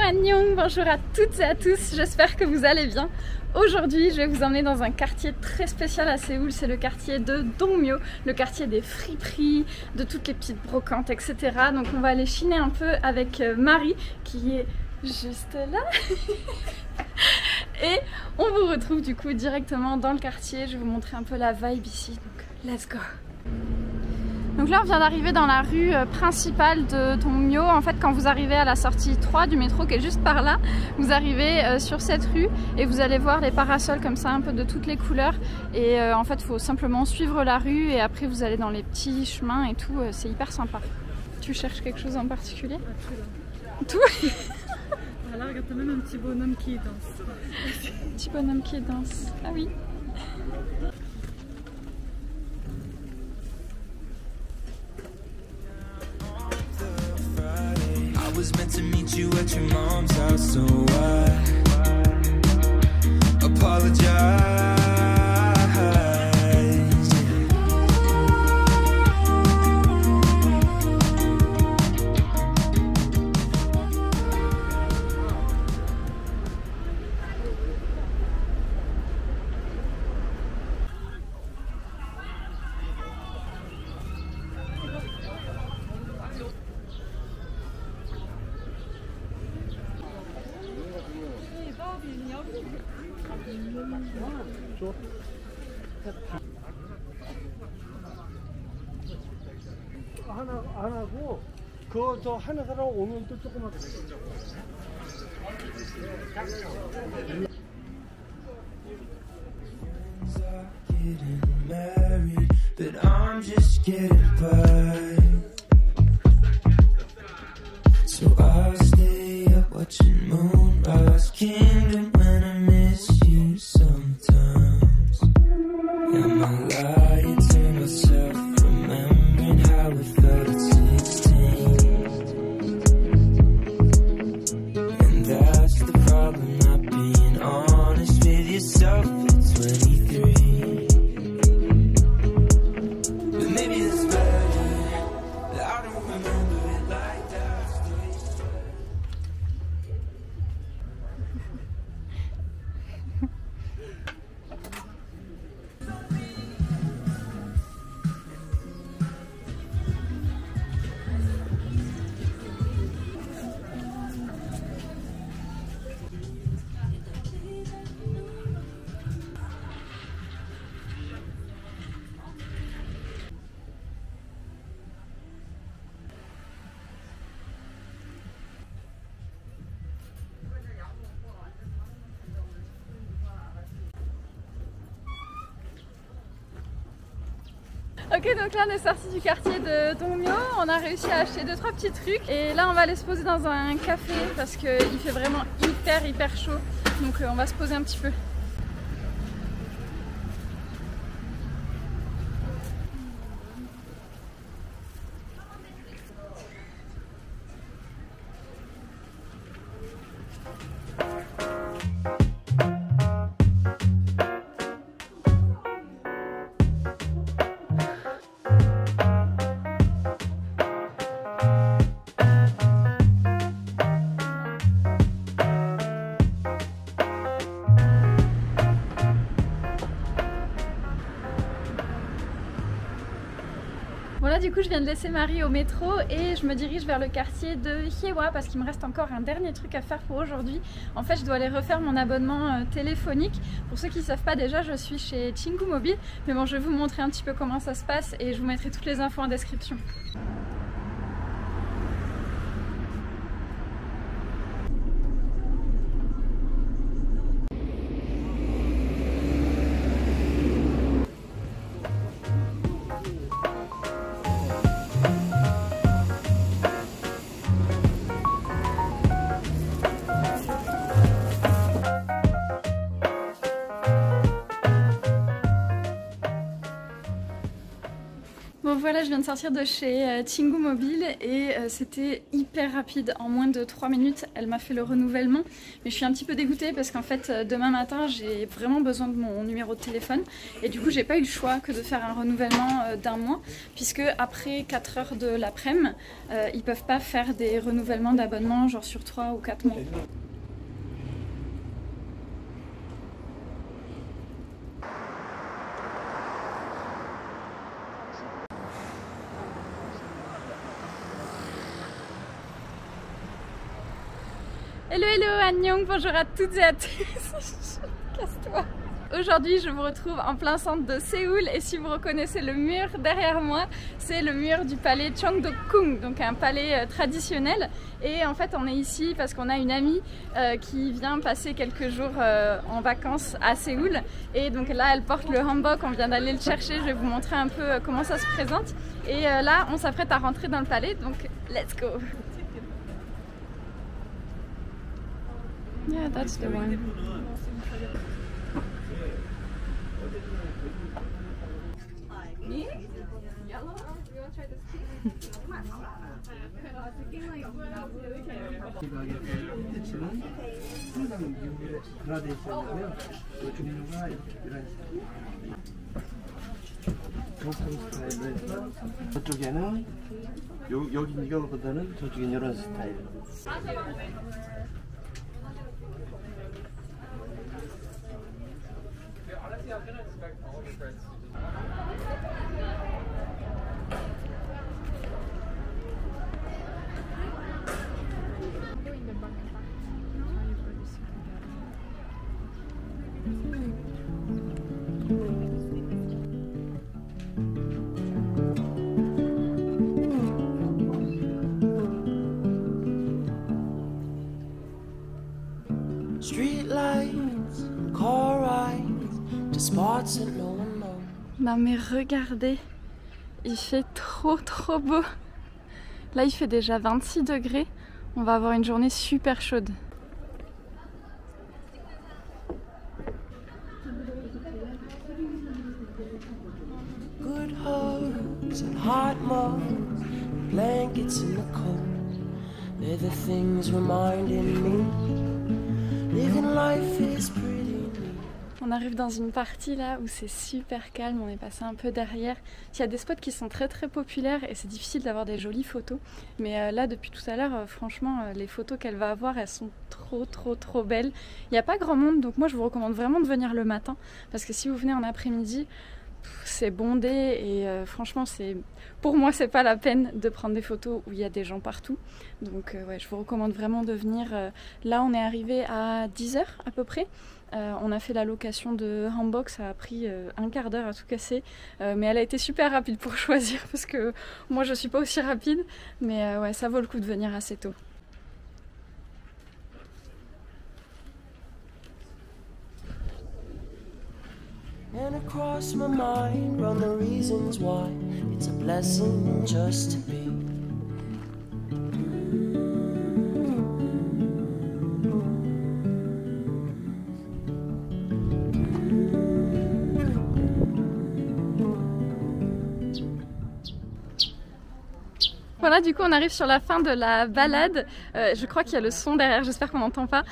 Annyeong, bonjour à toutes et à tous, j'espère que vous allez bien. Aujourd'hui, je vais vous emmener dans un quartier très spécial à Séoul, c'est le quartier de Dongmyo, le quartier des friperies, de toutes les petites brocantes, etc. Donc on va aller chiner un peu avec Marie, qui est juste là. Et on vous retrouve du coup directement dans le quartier, je vais vous montrer un peu la vibe ici, donc let's go. Donc là on vient d'arriver dans la rue principale de Dongmyo. En fait quand vous arrivez à la sortie 3 du métro qui est juste par là, vous arrivez sur cette rue et vous allez voir des parasols comme ça un peu de toutes les couleurs. Et en fait il faut simplement suivre la rue et après vous allez dans les petits chemins et tout, c'est hyper sympa. Tu cherches quelque chose en particulier? Tout. Là, regarde, t'as même un petit bonhomme qui danse. Un petit bonhomme qui danse, ah oui. I was meant to meet you at your mom's house, so I apologize. 안 하고 그 저 하는 사람 오면 또 조금만 Getting married, but I'm just getting by. So I'll stay up watching Moonrise Kingdom when I miss you sometimes. Am I lying to myself, remembering how it felt at 16? And that's the problem, not being honest with yourself at 23. But maybe it's better that I don't remember it like that. Ok, donc là on est sorti du quartier de Dongmyo, on a réussi à acheter 2-3 petits trucs et là on va aller se poser dans un café parce qu'il fait vraiment hyper chaud, donc on va se poser un petit peu. Bon là du coup je viens de laisser Marie au métro et je me dirige vers le quartier de Hyewa parce qu'il me reste encore un dernier truc à faire pour aujourd'hui. En fait je dois aller refaire mon abonnement téléphonique. Pour ceux qui ne savent pas déjà, je suis chez Chingu Mobile, mais bon je vais vous montrer un petit peu comment ça se passe et je vous mettrai toutes les infos en description. Bon voilà, je viens de sortir de chez Tingu Mobile et c'était hyper rapide. En moins de 3 minutes, elle m'a fait le renouvellement. Mais je suis un petit peu dégoûtée parce qu'en fait, demain matin, j'ai vraiment besoin de mon numéro de téléphone. Et du coup, j'ai pas eu le choix que de faire un renouvellement d'1 mois. Puisque après 4 heures de l'après-midi, ils peuvent pas faire des renouvellements d'abonnement genre sur 3 ou 4 mois. Hello hello Annyeong, bonjour à toutes et à tous. Casse-toi. Aujourd'hui je vous retrouve en plein centre de Séoul et si vous reconnaissez le mur derrière moi, c'est le mur du palais Cheongdeokgung, donc un palais traditionnel. Et en fait on est ici parce qu'on a une amie qui vient passer quelques jours en vacances à Séoul. Et donc là elle porte le hanbok, on vient d'aller le chercher, je vais vous montrer un peu comment ça se présente. Et là on s'apprête à rentrer dans le palais, donc let's go. Yeah, that's the one. 저쪽에는 여기 이거보다는 저쪽엔 이런 스타일. Non mais regardez, il fait trop beau. Là il fait déjà 26 degrés, on va avoir une journée super chaude. Good hugs and hot mugs, blankets in the cold. They're the things reminding me living life is pretty. On arrive dans une partie là où c'est super calme, on est passé un peu derrière. Il y a des spots qui sont très populaires et c'est difficile d'avoir des jolies photos. Mais là depuis tout à l'heure, franchement, les photos qu'elle va avoir, elles sont trop belles. Il n'y a pas grand monde, donc moi je vous recommande vraiment de venir le matin. Parce que si vous venez en après-midi, c'est bondé et franchement pour moi c'est pas la peine de prendre des photos où il y a des gens partout. Donc ouais, je vous recommande vraiment de venir. Là on est arrivé à 10h à peu près. On a fait la location de hanbok, ça a pris un quart d'heure à tout casser, mais elle a été super rapide pour choisir parce que moi je suis pas aussi rapide, mais ouais, ça vaut le coup de venir assez tôt. And across my mind run the reasons why it's a blessing just to be. Voilà, du coup on arrive sur la fin de la balade. Je crois qu'il y a le son derrière, j'espère qu'on n'entend pas.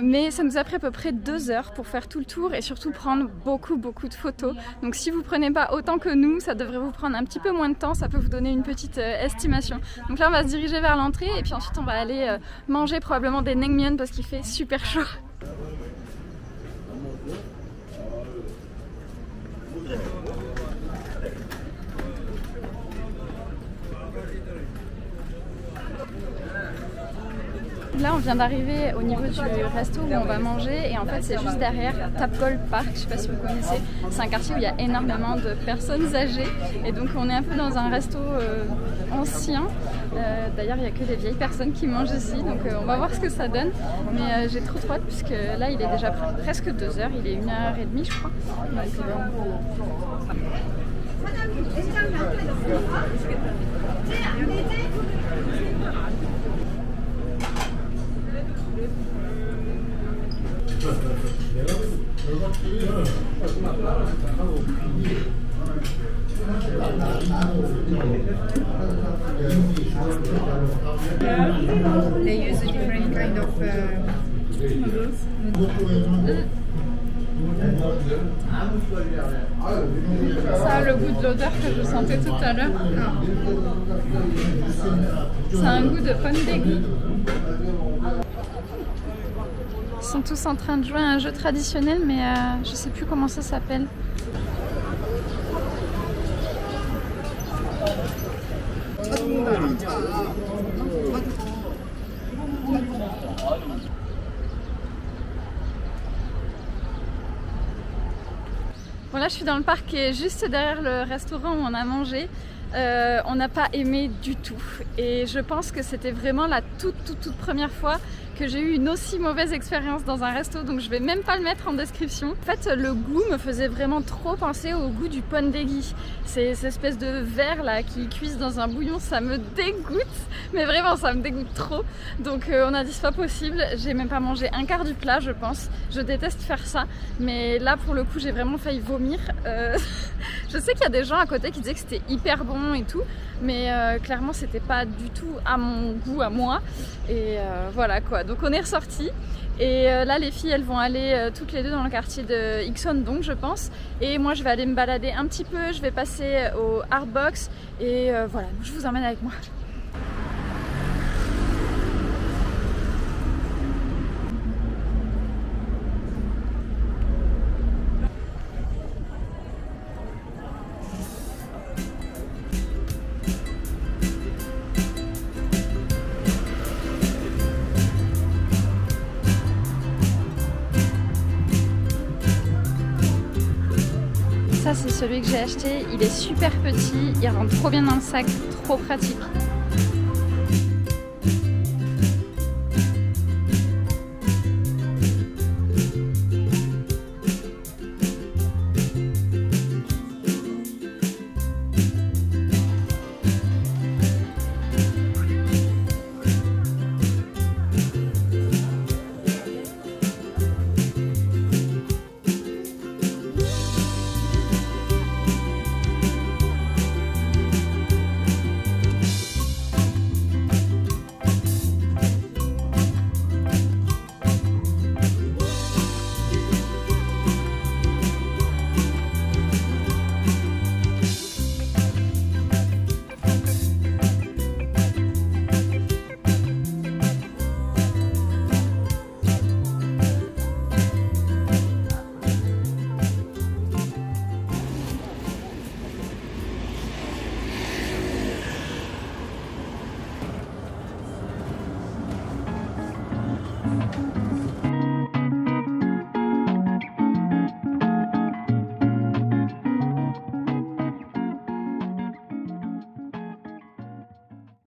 Mais ça nous a pris à peu près 2 heures pour faire tout le tour et surtout prendre beaucoup de photos. Donc si vous prenez pas autant que nous, ça devrait vous prendre un petit peu moins de temps, ça peut vous donner une petite estimation. Donc là on va se diriger vers l'entrée et puis ensuite on va aller manger probablement des naengmyeon parce qu'il fait super chaud. Là on vient d'arriver au niveau du resto où on va manger et en fait c'est juste derrière Tapgol Park, je sais pas si vous connaissez, c'est un quartier où il y a énormément de personnes âgées et donc on est un peu dans un resto ancien. D'ailleurs il n'y a que des vieilles personnes qui mangent ici, donc on va voir ce que ça donne, mais j'ai trop hâte puisque là il est déjà presque 2h, il est 1h30 je crois. They use a different kind of Ça a le goût de l'odeur que je sentais tout à l'heure. Ça a un goût de pandegui. Ils sont tous en train de jouer à un jeu traditionnel, mais je sais plus comment ça s'appelle. Bon, là je suis dans le parc qui est juste derrière le restaurant où on a mangé. On n'a pas aimé du tout et je pense que c'était vraiment la toute première fois que j'ai eu une aussi mauvaise expérience dans un resto, donc je vais même pas le mettre en description. En fait, le goût me faisait vraiment trop penser au goût du pandegui. C'est cette espèce de verre là qui cuise dans un bouillon, ça me dégoûte, mais vraiment ça me dégoûte trop. Donc on a dit c'est pas possible, j'ai même pas mangé un quart du plat je pense. Je déteste faire ça, mais là pour le coup j'ai vraiment failli vomir. Je sais qu'il y a des gens à côté qui disaient que c'était hyper bon et tout, mais clairement c'était pas du tout à mon goût, à moi. Et voilà quoi, donc on est ressorti. Et là les filles elles vont aller toutes les deux dans le quartier de Ikson-dong je pense. Et moi je vais aller me balader un petit peu, je vais passer au Artbox et voilà, je vous emmène avec moi. Ça c'est celui que j'ai acheté, il est super petit, il rentre trop bien dans le sac, trop pratique.